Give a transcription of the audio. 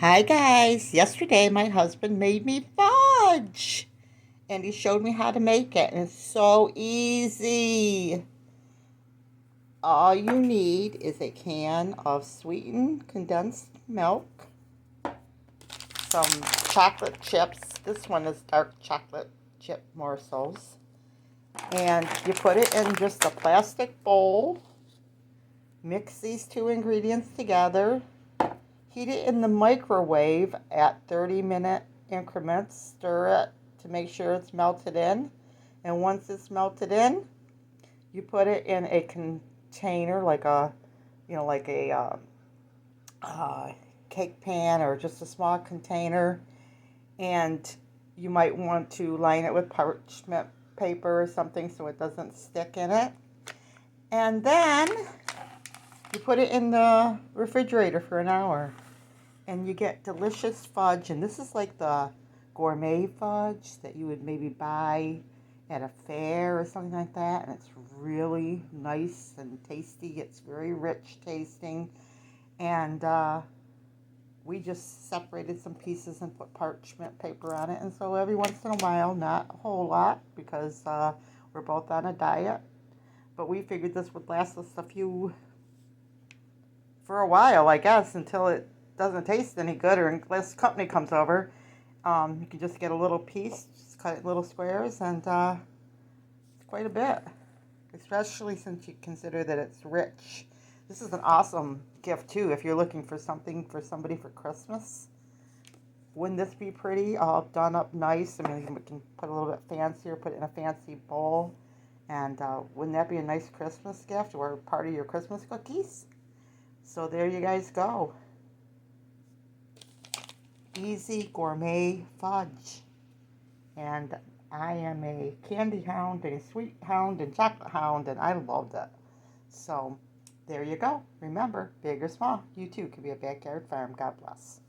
Hi guys, yesterday my husband made me fudge and he showed me how to make it and it's so easy. All you need is a can of sweetened condensed milk, some chocolate chips. This one is dark chocolate chip morsels. And you put it in just a plastic bowl. Mix these two ingredients together. Heat it in the microwave at 30-minute increments. Stir it to make sure it's melted in. And once it's melted in, you put it in a container like a, cake pan or just a small container. And you might want to line it with parchment paper or something so it doesn't stick in it. And then you put it in the refrigerator for an hour. And you get delicious fudge. And this is like the gourmet fudge that you would maybe buy at a fair or something like that. And it's really nice and tasty. It's very rich tasting. And we just separated some pieces and put parchment paper on it. And so every once in a while, not a whole lot because we're both on a diet. But we figured this would last us for a while, I guess, until it doesn't taste any good or unless company comes over. You can just get a little piece, just cut it in little squares, and it's quite a bit, especially since you consider that it's rich. This is an awesome gift too if you're looking for something for somebody for Christmas. Wouldn't this be pretty, all done up nice? I mean, you can put a little bit fancier, put it in a fancy bowl, and wouldn't that be a nice Christmas gift or part of your Christmas cookies? So there you guys go. Easy gourmet fudge. And I am a candy hound, a sweet hound, and chocolate hound, and I loved it. So there you go. Remember, big or small, you too can be a backyard farm. God bless.